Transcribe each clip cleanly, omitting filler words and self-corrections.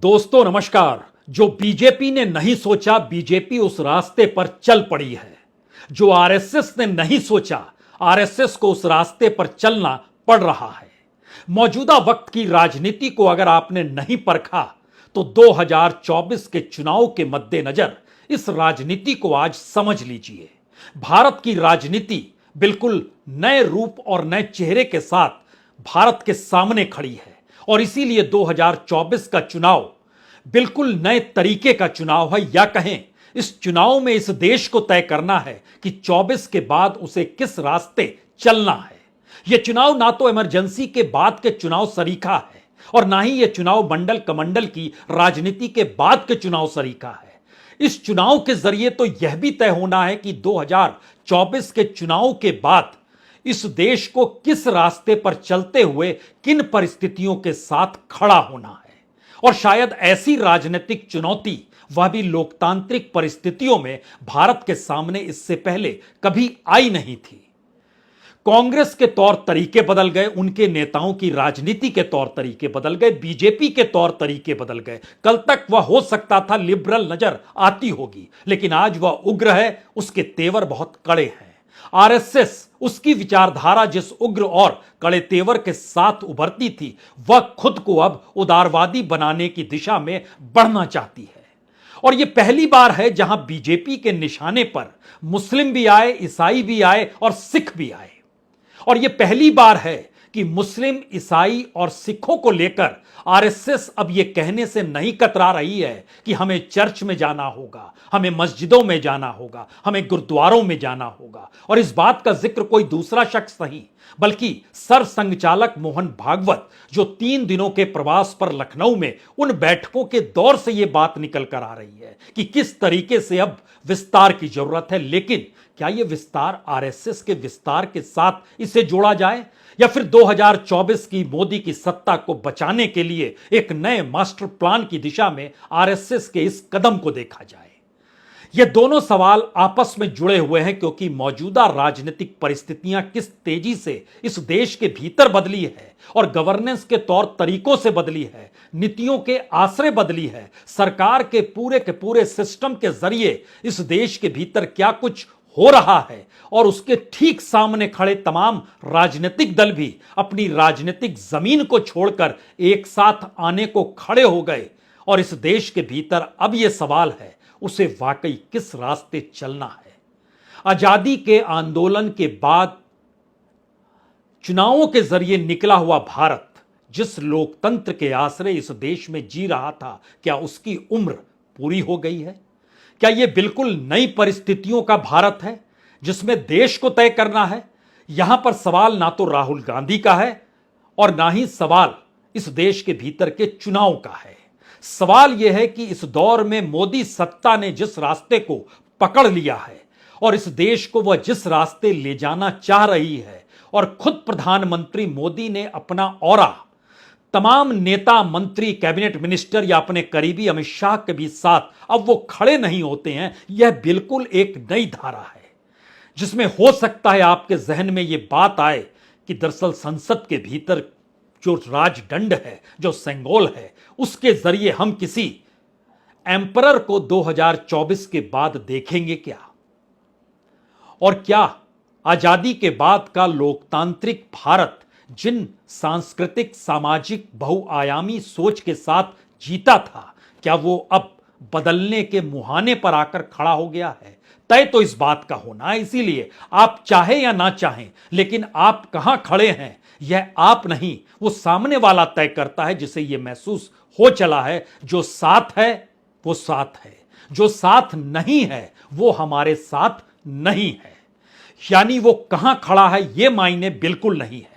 दोस्तों नमस्कार। जो बीजेपी ने नहीं सोचा, बीजेपी उस रास्ते पर चल पड़ी है। जो आरएसएस ने नहीं सोचा, आरएसएस को उस रास्ते पर चलना पड़ रहा है। मौजूदा वक्त की राजनीति को अगर आपने नहीं परखा तो 2024 के चुनाव के मद्देनजर इस राजनीति को आज समझ लीजिए। भारत की राजनीति बिल्कुल नए रूप और नए चेहरे के साथ भारत के सामने खड़ी है और इसीलिए 2024 का चुनाव बिल्कुल नए तरीके का चुनाव है, या कहें इस चुनाव में इस देश को तय करना है कि 24 के बाद उसे किस रास्ते चलना है। यह चुनाव ना तो इमरजेंसी के बाद के चुनाव सरीखा है और ना ही यह चुनाव मंडल कमंडल की राजनीति के बाद के चुनाव सरीखा है। इस चुनाव के जरिए तो यह भी तय होना है कि 2024 के चुनाव के बाद इस देश को किस रास्ते पर चलते हुए किन परिस्थितियों के साथ खड़ा होना है। और शायद ऐसी राजनीतिक चुनौती, वह भी लोकतांत्रिक परिस्थितियों में, भारत के सामने इससे पहले कभी आई नहीं थी। कांग्रेस के तौर तरीके बदल गए, उनके नेताओं की राजनीति के तौर तरीके बदल गए, बीजेपी के तौर तरीके बदल गए। कल तक वह हो सकता था लिबरल नजर आती होगी, लेकिन आज वह उग्र है, उसके तेवर बहुत कड़े हैं। आरएसएस, उसकी विचारधारा जिस उग्र और कड़े तेवर के साथ उभरती थी, वह खुद को अब उदारवादी बनाने की दिशा में बढ़ना चाहती है। और यह पहली बार है जहां बीजेपी के निशाने पर मुस्लिम भी आए, ईसाई भी आए और सिख भी आए। और यह पहली बार है कि मुस्लिम, ईसाई और सिखों को लेकर आरएसएस अब यह कहने से नहीं कतरा रही है कि हमें चर्च में जाना होगा, हमें मस्जिदों में जाना होगा, हमें गुरुद्वारों में जाना होगा। और इस बात का जिक्र कोई दूसरा शख्स नहीं बल्कि सरसंघचालक मोहन भागवत, जो 3 दिनों के प्रवास पर लखनऊ में उन बैठकों के दौर से यह बात निकल कर आ रही है कि किस तरीके से अब विस्तार की जरूरत है। लेकिन क्या यह विस्तार आरएसएस के विस्तार के साथ इसे जोड़ा जाए, या फिर 2024 की मोदी की सत्ता को बचाने के लिए एक नए मास्टर प्लान की दिशा में आरएसएस के इस कदम को देखा जाए। ये दोनों सवाल आपस में जुड़े हुए हैं क्योंकि मौजूदा राजनीतिक परिस्थितियां किस तेजी से इस देश के भीतर बदली है और गवर्नेंस के तौर तरीकों से बदली है, नीतियों के आश्रय बदली है, सरकार के पूरे सिस्टम के जरिए इस देश के भीतर क्या कुछ हो रहा है, और उसके ठीक सामने खड़े तमाम राजनीतिक दल भी अपनी राजनीतिक जमीन को छोड़कर एक साथ आने को खड़े हो गए। और इस देश के भीतर अब यह सवाल है, उसे वाकई किस रास्ते चलना है। आजादी के आंदोलन के बाद चुनावों के जरिए निकला हुआ भारत, जिस लोकतंत्र के आश्रय इस देश में जी रहा था, क्या उसकी उम्र पूरी हो गई है? क्या यह बिल्कुल नई परिस्थितियों का भारत है जिसमें देश को तय करना है? यहां पर सवाल ना तो राहुल गांधी का है और ना ही सवाल इस देश के भीतर के चुनाव का है। सवाल यह है कि इस दौर में मोदी सत्ता ने जिस रास्ते को पकड़ लिया है और इस देश को वह जिस रास्ते ले जाना चाह रही है, और खुद प्रधानमंत्री मोदी ने अपना ऑरा तमाम नेता, मंत्री, कैबिनेट मिनिस्टर या अपने करीबी अमित शाह के भी साथ अब वो खड़े नहीं होते हैं। यह बिल्कुल एक नई धारा है जिसमें हो सकता है आपके जहन में यह बात आए कि दरअसल संसद के भीतर जो राजदंड है, जो सेंगोल है, उसके जरिए हम किसी एम्परर को 2024 के बाद देखेंगे क्या? और क्या आजादी के बाद का लोकतांत्रिक भारत जिन सांस्कृतिक, सामाजिक, बहुआयामी सोच के साथ जीता था, क्या वो अब बदलने के मुहाने पर आकर खड़ा हो गया है? तय तो इस बात का होना है। इसीलिए आप चाहे या ना चाहें, लेकिन आप कहां खड़े हैं यह आप नहीं, वो सामने वाला तय करता है, जिसे यह महसूस हो चला है जो साथ है वो साथ है, जो साथ नहीं है वो हमारे साथ नहीं है। यानी वो कहां खड़ा है यह मायने बिल्कुल नहीं है।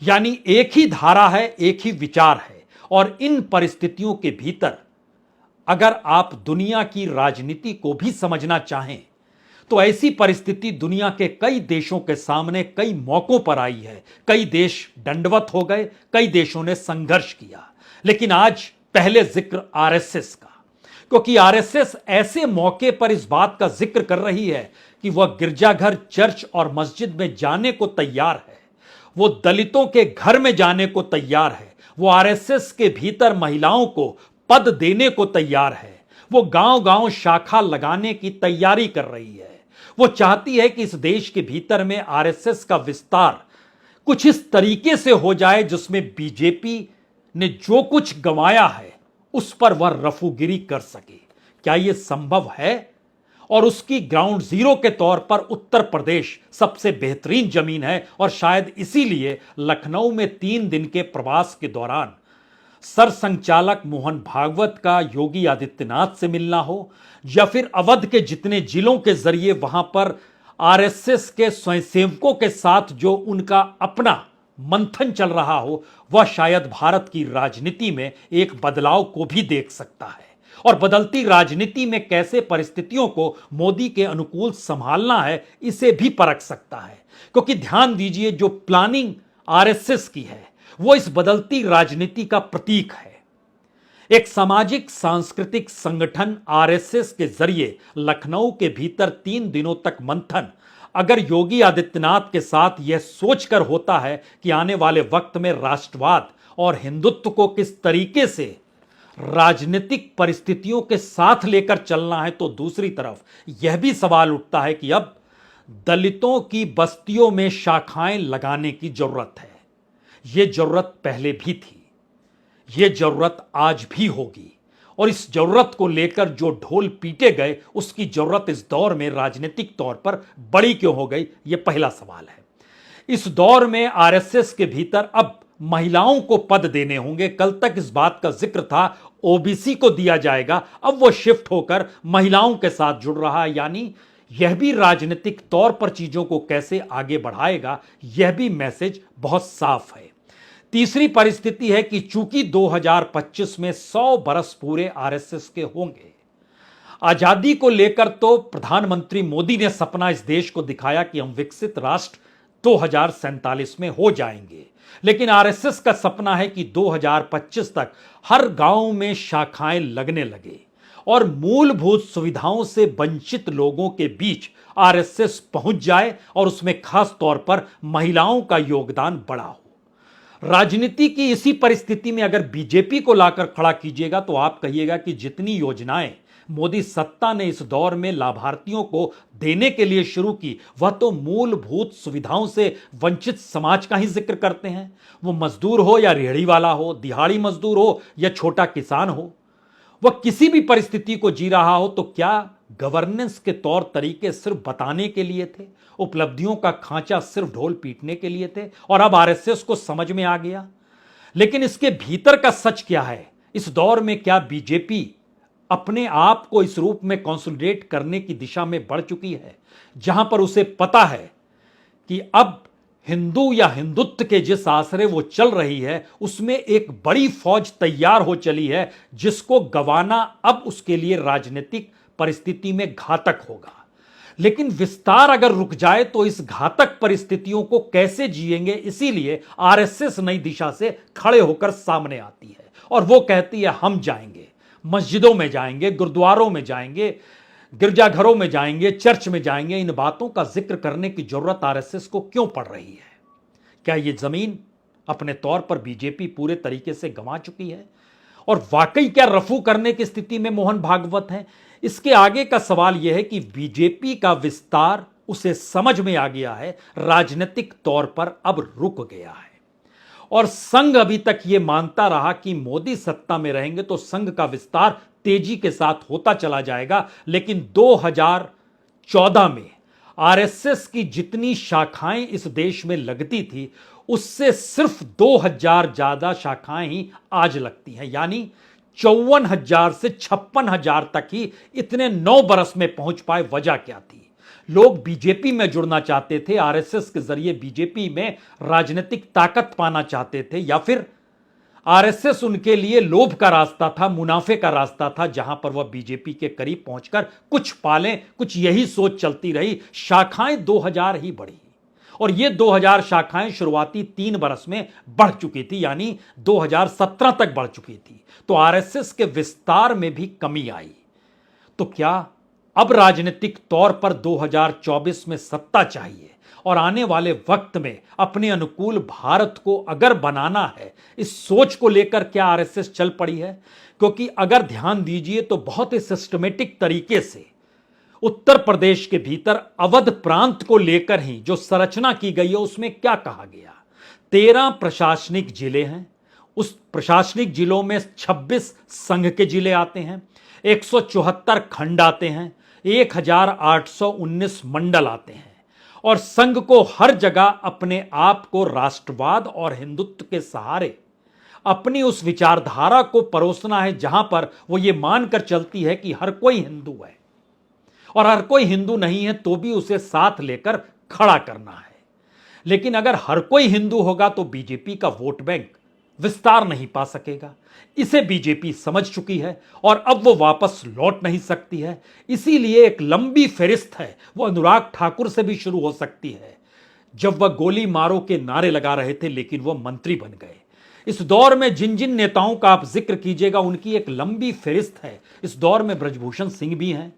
यानी एक ही धारा है, एक ही विचार है। और इन परिस्थितियों के भीतर अगर आप दुनिया की राजनीति को भी समझना चाहें तो ऐसी परिस्थिति दुनिया के कई देशों के सामने कई मौकों पर आई है। कई देश दंडवत हो गए, कई देशों ने संघर्ष किया। लेकिन आज पहले जिक्र आरएसएस का, क्योंकि आरएसएस ऐसे मौके पर इस बात का जिक्र कर रही है कि वह गिरजाघर, चर्च और मस्जिद में जाने को तैयार है, वो दलितों के घर में जाने को तैयार है, वो आरएसएस के भीतर महिलाओं को पद देने को तैयार है। वो गांव गांव शाखा लगाने की तैयारी कर रही है। वो चाहती है कि इस देश के भीतर में आरएसएस का विस्तार कुछ इस तरीके से हो जाए जिसमें बीजेपी ने जो कुछ गंवाया है उस पर वह रफूगिरी कर सके। क्या यह संभव है? और उसकी ग्राउंड जीरो के तौर पर उत्तर प्रदेश सबसे बेहतरीन जमीन है और शायद इसीलिए लखनऊ में 3 दिन के प्रवास के दौरान सरसंघचालक मोहन भागवत का योगी आदित्यनाथ से मिलना हो या फिर अवध के जितने जिलों के जरिए वहां पर आरएसएस के स्वयंसेवकों के साथ जो उनका अपना मंथन चल रहा हो, वह शायद भारत की राजनीति में एक बदलाव को भी देख सकता है। और बदलती राजनीति में कैसे परिस्थितियों को मोदी के अनुकूल संभालना है, इसे भी परख सकता है। क्योंकि ध्यान दीजिए, जो प्लानिंग आरएसएस की है वो इस बदलती राजनीति का प्रतीक है। एक सामाजिक सांस्कृतिक संगठन आरएसएस के जरिए लखनऊ के भीतर 3 दिनों तक मंथन अगर योगी आदित्यनाथ के साथ यह सोचकर होता है कि आने वाले वक्त में राष्ट्रवाद और हिंदुत्व को किस तरीके से राजनीतिक परिस्थितियों के साथ लेकर चलना है, तो दूसरी तरफ यह भी सवाल उठता है कि अब दलितों की बस्तियों में शाखाएं लगाने की जरूरत है। यह जरूरत पहले भी थी, यह जरूरत आज भी होगी। और इस जरूरत को लेकर जो ढोल पीटे गए, उसकी जरूरत इस दौर में राजनीतिक तौर पर बड़ी क्यों हो गई, यह पहला सवाल है। इस दौर में आरएसएस के भीतर अब महिलाओं को पद देने होंगे। कल तक इस बात का जिक्र था ओबीसी को दिया जाएगा, अब वो शिफ्ट होकर महिलाओं के साथ जुड़ रहा है। यानी यह भी राजनीतिक तौर पर चीजों को कैसे आगे बढ़ाएगा, यह भी मैसेज बहुत साफ है। तीसरी परिस्थिति है कि चूंकि 2025 में 100 बरस पूरे आरएसएस के होंगे। आजादी को लेकर तो प्रधानमंत्री मोदी ने सपना इस देश को दिखाया कि हम विकसित राष्ट्र 2047 में हो जाएंगे, लेकिन आरएसएस का सपना है कि 2025 तक हर गांव में शाखाएं लगने लगे और मूलभूत सुविधाओं से वंचित लोगों के बीच आरएसएस पहुंच जाए और उसमें खास तौर पर महिलाओं का योगदान बड़ा हो। राजनीति की इसी परिस्थिति में अगर बीजेपी को लाकर खड़ा कीजिएगा तो आप कहिएगा कि जितनी योजनाएं मोदी सत्ता ने इस दौर में लाभार्थियों को देने के लिए शुरू की, वह तो मूलभूत सुविधाओं से वंचित समाज का ही जिक्र करते हैं। वो मजदूर हो या रेहड़ी वाला हो, दिहाड़ी मजदूर हो या छोटा किसान हो, वह किसी भी परिस्थिति को जी रहा हो, तो क्या गवर्नेंस के तौर तरीके सिर्फ बताने के लिए थे, उपलब्धियों का खांचा सिर्फ ढोल पीटने के लिए थे? और अब आरएसएस को समझ में आ गया। लेकिन इसके भीतर का सच क्या है? इस दौर में क्या बीजेपी अपने आप को इस रूप में कंसोलिडेट करने की दिशा में बढ़ चुकी है जहां पर उसे पता है कि अब हिंदू या हिंदुत्व के जिस आसरे वो चल रही है उसमें एक बड़ी फौज तैयार हो चली है, जिसको गंवाना अब उसके लिए राजनीतिक परिस्थिति में घातक होगा। लेकिन विस्तार अगर रुक जाए तो इस घातक परिस्थितियों को कैसे जिएंगे, इसीलिए आरएसएस नई दिशा से खड़े होकर सामने आती है और वो कहती है हम जाएंगे, मस्जिदों में जाएंगे, गुरुद्वारों में जाएंगे, गिरजाघरों में जाएंगे, चर्च में जाएंगे। इन बातों का जिक्र करने की जरूरत आरएसएस को क्यों पड़ रही है? क्या यह जमीन अपने तौर पर बीजेपी पूरे तरीके से गंवा चुकी है? और वाकई क्या रफू करने की स्थिति में मोहन भागवत हैं? इसके आगे का सवाल यह है कि बीजेपी का विस्तार उसे समझ में आ गया है, राजनीतिक तौर पर अब रुक गया है। और संघ अभी तक यह मानता रहा कि मोदी सत्ता में रहेंगे तो संघ का विस्तार तेजी के साथ होता चला जाएगा। लेकिन 2014 में आरएसएस की जितनी शाखाएं इस देश में लगती थी, उससे सिर्फ 2000 ज्यादा शाखाएं ही आज लगती हैं। यानी 54,000 से 56,000 तक ही इतने 9 बरस में पहुंच पाए। वजह क्या थी? लोग बीजेपी में जुड़ना चाहते थे, आरएसएस के जरिए बीजेपी में राजनीतिक ताकत पाना चाहते थे, या फिर आरएसएस उनके लिए लोभ का रास्ता था, मुनाफे का रास्ता था, जहां पर वह बीजेपी के करीब पहुंचकर कुछ पालें, कुछ यही सोच चलती रही। शाखाएं 2000 ही बढ़ी और ये 2000 शाखाएं शुरुआती 3 बरस में बढ़ चुकी थी, यानी 2017 तक बढ़ चुकी थी। तो आरएसएस के विस्तार में भी कमी आई। तो क्या अब राजनीतिक तौर पर 2024 में सत्ता चाहिए और आने वाले वक्त में अपने अनुकूल भारत को अगर बनाना है, इस सोच को लेकर क्या आरएसएस चल पड़ी है? क्योंकि अगर ध्यान दीजिए तो बहुत ही सिस्टमेटिक तरीके से उत्तर प्रदेश के भीतर अवध प्रांत को लेकर ही जो संरचना की गई है उसमें क्या कहा गया। 13 प्रशासनिक जिले हैं, उस प्रशासनिक जिलों में 26 संघ के जिले आते हैं, 174 खंड आते हैं, 1819 मंडल आते हैं और संघ को हर जगह अपने आप को राष्ट्रवाद और हिंदुत्व के सहारे अपनी उस विचारधारा को परोसना है जहां पर वो ये मानकर चलती है कि हर कोई हिंदू है और हर कोई हिंदू नहीं है तो भी उसे साथ लेकर खड़ा करना है। लेकिन अगर हर कोई हिंदू होगा तो बीजेपी का वोट बैंक विस्तार नहीं पा सकेगा। इसे बीजेपी समझ चुकी है और अब वो वापस लौट नहीं सकती है। इसीलिए एक लंबी फेरिस्त है, वो अनुराग ठाकुर से भी शुरू हो सकती है। जब वह गोली मारो के नारे लगा रहे थे लेकिन वह मंत्री बन गए। इस दौर में जिन जिन नेताओं का आप जिक्र कीजिएगा उनकी एक लंबी फेरिस्त है। इस दौर में ब्रजभूषण सिंह भी हैं,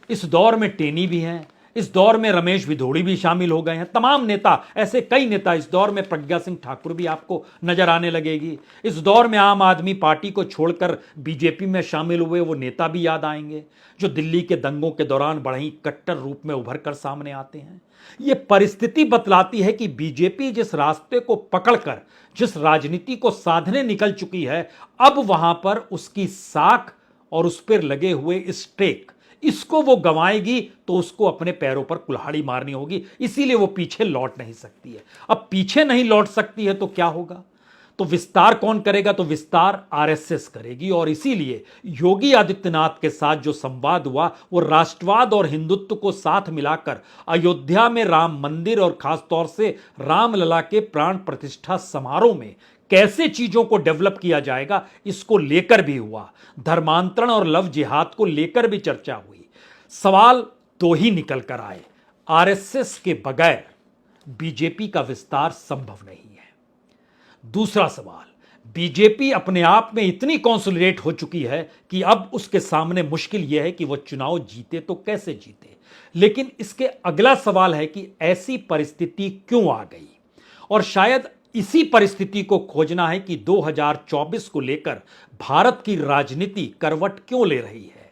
इस दौर में टेनी भी हैं, इस दौर में रमेश भिदोड़ी भी शामिल हो गए हैं। तमाम नेता, ऐसे कई नेता, इस दौर में प्रज्ञा सिंह ठाकुर भी आपको नजर आने लगेगी। इस दौर में आम आदमी पार्टी को छोड़कर बीजेपी में शामिल हुए वो नेता भी याद आएंगे जो दिल्ली के दंगों के दौरान बड़े ही कट्टर रूप में उभर कर सामने आते हैं। ये परिस्थिति बतलाती है कि बीजेपी जिस रास्ते को पकड़कर जिस राजनीति को साधने निकल चुकी है, अब वहां पर उसकी साख और उस पर लगे हुए स्टेक, इसको वो गंवाएगी तो उसको अपने पैरों पर कुल्हाड़ी मारनी होगी। इसीलिए वो पीछे लौट नहीं सकती है। अब पीछे नहीं लौट सकती है तो क्या होगा? तो विस्तार कौन करेगा? तो विस्तार आरएसएस करेगी। और इसीलिए योगी आदित्यनाथ के साथ जो संवाद हुआ वो राष्ट्रवाद और हिंदुत्व को साथ मिलाकर अयोध्या में राम मंदिर और खासतौर से रामलला के प्राण प्रतिष्ठा समारोह में कैसे चीजों को डेवलप किया जाएगा, इसको लेकर भी हुआ। धर्मांतरण और लव जिहाद को लेकर भी चर्चा हुई। सवाल दो ही निकल कर आए, आरएसएस के बगैर बीजेपी का विस्तार संभव नहीं है। दूसरा सवाल, बीजेपी अपने आप में इतनी कॉन्सोलिडेट हो चुकी है कि अब उसके सामने मुश्किल यह है कि वह चुनाव जीते तो कैसे जीते। लेकिन इसके अगला सवाल है कि ऐसी परिस्थिति क्यों आ गई, और शायद इसी परिस्थिति को खोजना है कि 2024 को लेकर भारत की राजनीति करवट क्यों ले रही है,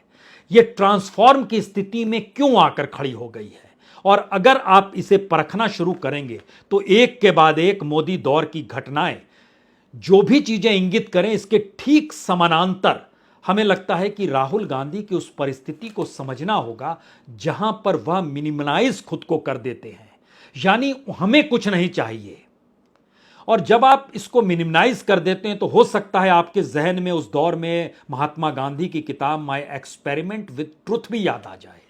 यह ट्रांसफॉर्म की स्थिति में क्यों आकर खड़ी हो गई है। और अगर आप इसे परखना शुरू करेंगे तो एक के बाद एक मोदी दौर की घटनाएं जो भी चीजें इंगित करें, इसके ठीक समानांतर हमें लगता है कि राहुल गांधी की उस परिस्थिति को समझना होगा जहां पर वह मिनिमलाइज खुद को कर देते हैं, यानी हमें कुछ नहीं चाहिए। और जब आप इसको मिनिमाइज कर देते हैं तो हो सकता है आपके जहन में उस दौर में महात्मा गांधी की किताब माय एक्सपेरिमेंट विद ट्रुथ भी याद आ जाए।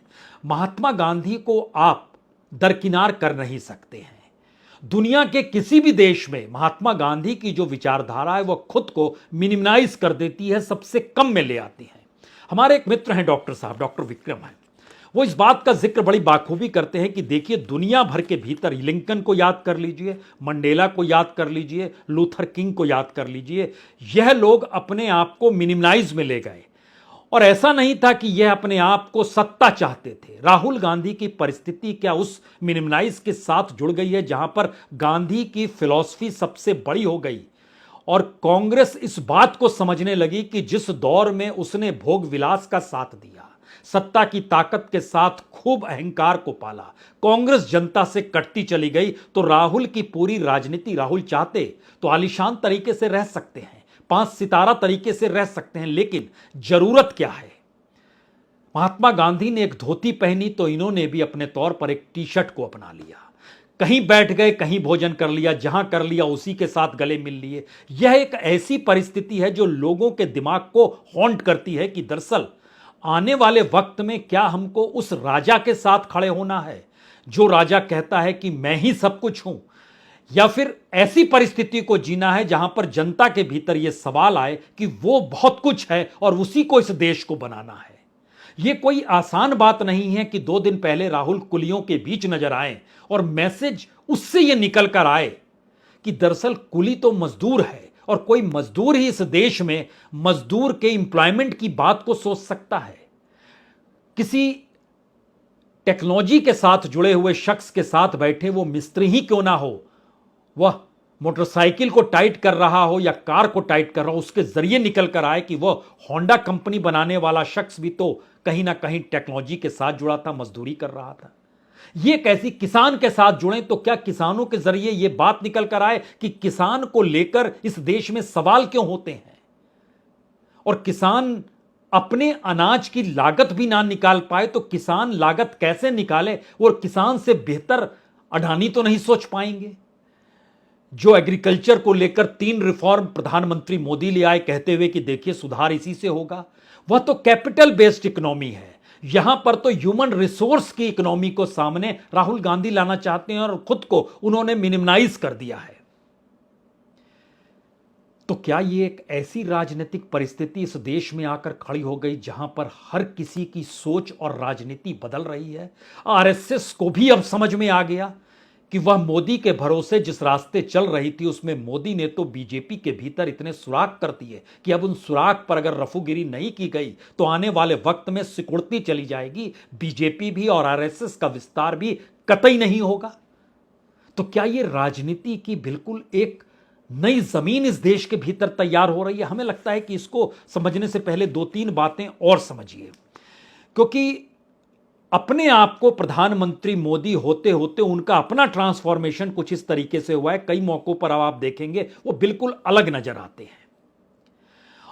महात्मा गांधी को आप दरकिनार कर नहीं सकते हैं। दुनिया के किसी भी देश में महात्मा गांधी की जो विचारधारा है वह खुद को मिनिमाइज कर देती है, सबसे कम में ले आती है। हमारे एक मित्र हैं डॉक्टर साहब, डॉक्टर विक्रम हैं, वो इस बात का जिक्र बड़ी बाखूबी करते हैं कि देखिए दुनिया भर के भीतर लिंकन को याद कर लीजिए, मंडेला को याद कर लीजिए, लूथर किंग को याद कर लीजिए, यह लोग अपने आप को मिनिमाइज में ले गए और ऐसा नहीं था कि यह अपने आप को सत्ता चाहते थे। राहुल गांधी की परिस्थिति क्या उस मिनिमाइज के साथ जुड़ गई है जहां पर गांधी की फिलॉसफी सबसे बड़ी हो गई और कांग्रेस इस बात को समझने लगी कि जिस दौर में उसने भोग विलास का साथ दिया, सत्ता की ताकत के साथ खूब अहंकार को पाला, कांग्रेस जनता से कटती चली गई, तो राहुल की पूरी राजनीति, राहुल चाहते तो आलीशान तरीके से रह सकते हैं, 5 सितारा तरीके से रह सकते हैं, लेकिन जरूरत क्या है? महात्मा गांधी ने एक धोती पहनी तो इन्होंने भी अपने तौर पर एक टी शर्ट को अपना लिया। कहीं बैठ गए, कहीं भोजन कर लिया, जहां कर लिया उसी के साथ गले मिल लिए। यह एक ऐसी परिस्थिति है जो लोगों के दिमाग को हॉन्ट करती है कि दरअसल आने वाले वक्त में क्या हमको उस राजा के साथ खड़े होना है जो राजा कहता है कि मैं ही सब कुछ हूं, या फिर ऐसी परिस्थिति को जीना है जहां पर जनता के भीतर यह सवाल आए कि वो बहुत कुछ है और उसी को इस देश को बनाना है। यह कोई आसान बात नहीं है कि 2 दिन पहले राहुल कुलियों के बीच नजर आए और मैसेज उससे यह निकल कर आए कि दरअसल कुली तो मजदूर है और कोई मजदूर ही इस देश में मजदूर के एम्प्लॉयमेंट की बात को सोच सकता है। किसी टेक्नोलॉजी के साथ जुड़े हुए शख्स के साथ बैठे वो मिस्त्री ही क्यों ना हो, वह मोटरसाइकिल को टाइट कर रहा हो या कार को टाइट कर रहा हो, उसके जरिए निकल कर आए कि वह होंडा कंपनी बनाने वाला शख्स भी तो कहीं ना कहीं टेक्नोलॉजी के साथ जुड़ा था, मजदूरी कर रहा था। ये कैसी किसान के साथ जुड़े तो क्या किसानों के जरिए यह बात निकल कर आए कि किसान को लेकर इस देश में सवाल क्यों होते हैं, और किसान अपने अनाज की लागत भी ना निकाल पाए तो किसान लागत कैसे निकाले, और किसान से बेहतर अडानी तो नहीं सोच पाएंगे। जो एग्रीकल्चर को लेकर 3 रिफॉर्म प्रधानमंत्री मोदी ले आए कहते हुए कि देखिए सुधार इसी से होगा, वह तो कैपिटल बेस्ड इकोनॉमी है। यहां पर तो ह्यूमन रिसोर्स की इकोनॉमी को सामने राहुल गांधी लाना चाहते हैं और खुद को उन्होंने मिनिमाइज कर दिया है। तो क्या यह एक ऐसी राजनीतिक परिस्थिति इस देश में आकर खड़ी हो गई जहां पर हर किसी की सोच और राजनीति बदल रही है? आरएसएस को भी अब समझ में आ गया कि वह मोदी के भरोसे जिस रास्ते चल रही थी उसमें मोदी ने तो बीजेपी के भीतर इतने सुराग कर दिए कि अब उन सुराग पर अगर रफूगिरी नहीं की गई तो आने वाले वक्त में सिकुड़ती चली जाएगी बीजेपी भी, और आरएसएस का विस्तार भी कतई नहीं होगा। तो क्या यह राजनीति की बिल्कुल एक नई जमीन इस देश के भीतर तैयार हो रही है? हमें लगता है कि इसको समझने से पहले 2-3 बातें और समझिए, क्योंकि अपने आप को प्रधानमंत्री मोदी होते होते उनका अपना ट्रांसफॉर्मेशन कुछ इस तरीके से हुआ है। कई मौकों पर अब आप देखेंगे वो बिल्कुल अलग नजर आते हैं,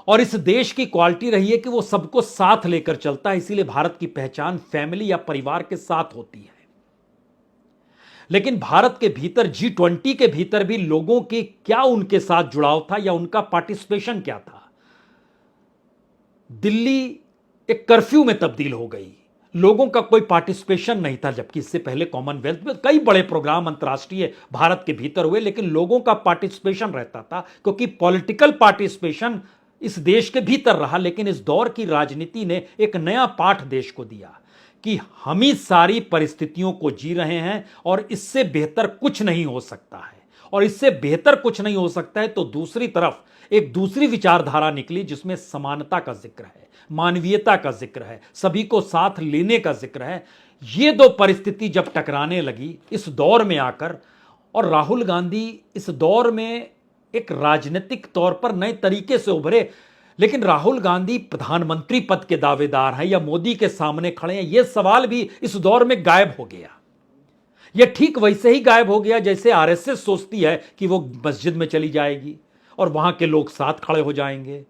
और इस देश की क्वालिटी रही है कि वो सबको साथ लेकर चलता है, इसीलिए भारत की पहचान फैमिली या परिवार के साथ होती है। लेकिन भारत के भीतर G20 के भीतर भी लोगों के क्या उनके साथ जुड़ाव था या उनका पार्टिसिपेशन क्या था? दिल्ली एक कर्फ्यू में तब्दील हो गई, लोगों का कोई पार्टिसिपेशन नहीं था, जबकि इससे पहले कॉमनवेल्थ में कई बड़े प्रोग्राम अंतर्राष्ट्रीय भारत के भीतर हुए, लेकिन लोगों का पार्टिसिपेशन रहता था क्योंकि पॉलिटिकल पार्टिसिपेशन इस देश के भीतर रहा। लेकिन इस दौर की राजनीति ने एक नया पाठ देश को दिया कि हम ही सारी परिस्थितियों को जी रहे हैं और इससे बेहतर कुछ नहीं हो सकता है, और इससे बेहतर कुछ नहीं हो सकता है तो दूसरी तरफ एक दूसरी विचारधारा निकली जिसमें समानता का जिक्र है, मानवीयता का जिक्र है, सभी को साथ लेने का जिक्र है। ये दो परिस्थिति जब टकराने लगी इस दौर में आकर, और राहुल गांधी इस दौर में एक राजनीतिक तौर पर नए तरीके से उभरे, लेकिन राहुल गांधी प्रधानमंत्री पद के दावेदार हैं या मोदी के सामने खड़े हैं, यह सवाल भी इस दौर में गायब हो गया। यह ठीक वैसे ही गायब हो गया जैसे आरएसएस सोचती है कि वो मस्जिद में चली जाएगी और वहां के लोग साथ खड़े हो जाएंगे।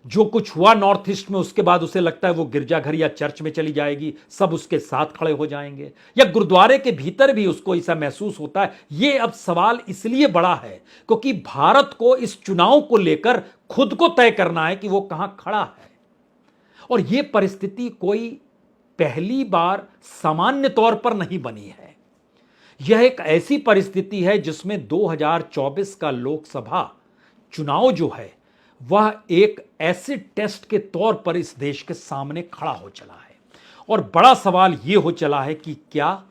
जो कुछ हुआ नॉर्थ ईस्ट में उसके बाद उसे लगता है वो गिरजाघर या चर्च में चली जाएगी, सब उसके साथ खड़े हो जाएंगे, या गुरुद्वारे के भीतर भी उसको ऐसा महसूस होता है। ये अब सवाल इसलिए बड़ा है क्योंकि भारत को इस चुनाव को लेकर खुद को तय करना है कि वो कहां खड़ा है, और यह परिस्थिति कोई पहली बार सामान्य तौर पर नहीं बनी है। यह एक ऐसी परिस्थिति है जिसमें 2024 का लोकसभा चुनाव जो है वह एक ऐसे टेस्ट के तौर पर इस देश के सामने खड़ा हो चला है, और बड़ा सवाल यह हो चला है कि क्या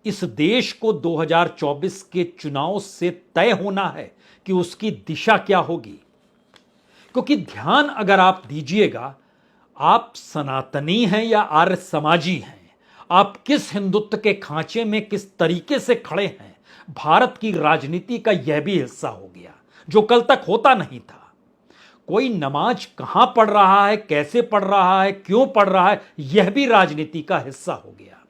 इस देश को 2024 के चुनाव से तय होना है कि उसकी दिशा क्या होगी। क्योंकि ध्यान अगर आप दीजिएगा, आप सनातनी हैं या आर्य समाजी हैं, आप किस हिंदुत्व के खांचे में किस तरीके से खड़े हैं, भारत की राजनीति का यह भी हिस्सा हो गया जो कल तक होता नहीं था। कोई नमाज कहां पढ़ रहा है, कैसे पढ़ रहा है, क्यों पढ़ रहा है, यह भी राजनीति का हिस्सा हो गया।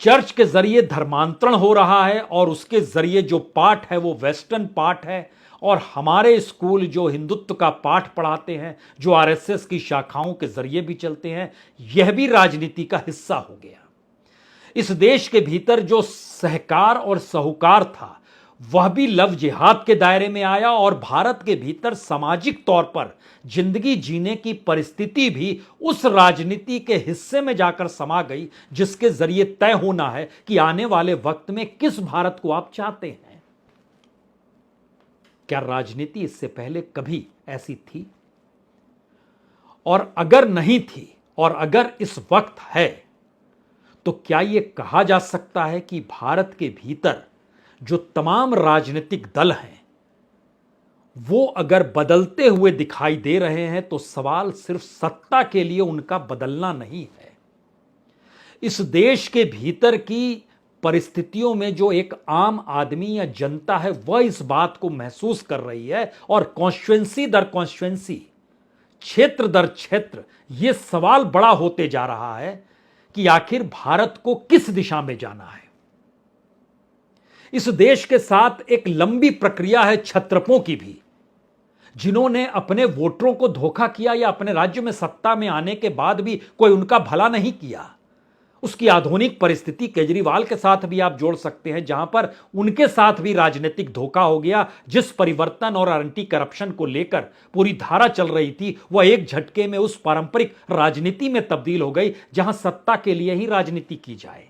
चर्च के जरिए धर्मांतरण हो रहा है और उसके जरिए जो पाठ है वो वेस्टर्न पाठ है, और हमारे स्कूल जो हिंदुत्व का पाठ पढ़ाते हैं, जो आरएसएस की शाखाओं के जरिए भी चलते हैं, यह भी राजनीति का हिस्सा हो गया। इस देश के भीतर जो सहकार और साहूकार था वह भी लव जिहाद के दायरे में आया, और भारत के भीतर सामाजिक तौर पर जिंदगी जीने की परिस्थिति भी उस राजनीति के हिस्से में जाकर समा गई जिसके जरिए तय होना है कि आने वाले वक्त में किस भारत को आप चाहते हैं। क्या राजनीति इससे पहले कभी ऐसी थी? और अगर नहीं थी और अगर इस वक्त है तो क्या यह कहा जा सकता है कि भारत के भीतर जो तमाम राजनीतिक दल हैं वो अगर बदलते हुए दिखाई दे रहे हैं तो सवाल सिर्फ सत्ता के लिए उनका बदलना नहीं है। इस देश के भीतर की परिस्थितियों में जो एक आम आदमी या जनता है वह इस बात को महसूस कर रही है और कॉन्स्टिट्यूएंसी दर कॉन्स्टिट्यूएंसी, क्षेत्र दर क्षेत्र यह सवाल बड़ा होते जा रहा है कि आखिर भारत को किस दिशा में जाना है। इस देश के साथ एक लंबी प्रक्रिया है छत्रपों की भी, जिन्होंने अपने वोटरों को धोखा किया या अपने राज्य में सत्ता में आने के बाद भी कोई उनका भला नहीं किया। उसकी आधुनिक परिस्थिति केजरीवाल के साथ भी आप जोड़ सकते हैं, जहां पर उनके साथ भी राजनीतिक धोखा हो गया। जिस परिवर्तन और एंटी करप्शन को लेकर पूरी धारा चल रही थी वह एक झटके में उस पारंपरिक राजनीति में तब्दील हो गई जहां सत्ता के लिए ही राजनीति की जाए।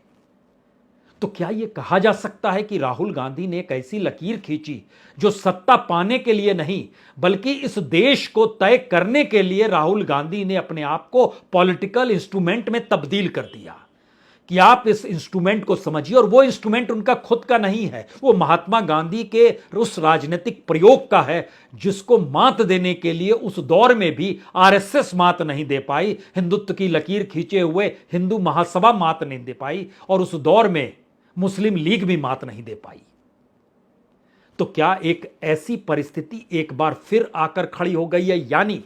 तो क्या यह कहा जा सकता है कि राहुल गांधी ने एक ऐसी लकीर खींची जो सत्ता पाने के लिए नहीं बल्कि इस देश को तय करने के लिए राहुल गांधी ने अपने आप को पॉलिटिकल इंस्ट्रूमेंट में तब्दील कर दिया? कि आप इस इंस्ट्रूमेंट को समझिए, और वो इंस्ट्रूमेंट उनका खुद का नहीं है, वो महात्मा गांधी के उस राजनीतिक प्रयोग का है जिसको मात देने के लिए उस दौर में भी आरएसएस मात नहीं दे पाई, हिंदुत्व की लकीर खींचे हुए हिंदू महासभा मात नहीं दे पाई, और उस दौर में मुस्लिम लीग भी मात नहीं दे पाई। तो क्या एक ऐसी परिस्थिति एक बार फिर आकर खड़ी हो गई है? यानी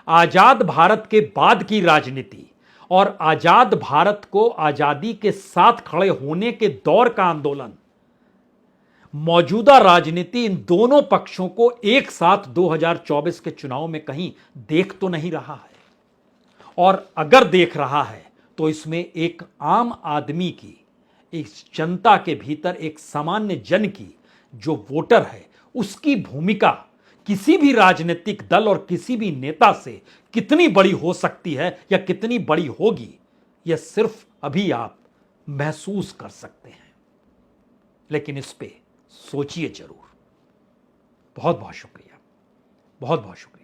आजाद भारत के बाद की राजनीति और आजाद भारत को आजादी के साथ खड़े होने के दौर का आंदोलन, मौजूदा राजनीति इन दोनों पक्षों को एक साथ 2024 के चुनाव में कहीं देख तो नहीं रहा है, और अगर देख रहा है तो इसमें एक आम आदमी की, इस जनता के भीतर एक सामान्य जन की जो वोटर है उसकी भूमिका किसी भी राजनीतिक दल और किसी भी नेता से कितनी बड़ी हो सकती है या कितनी बड़ी होगी, यह सिर्फ अभी आप महसूस कर सकते हैं। लेकिन इस पे सोचिए जरूर। बहुत बहुत शुक्रिया, बहुत बहुत शुक्रिया।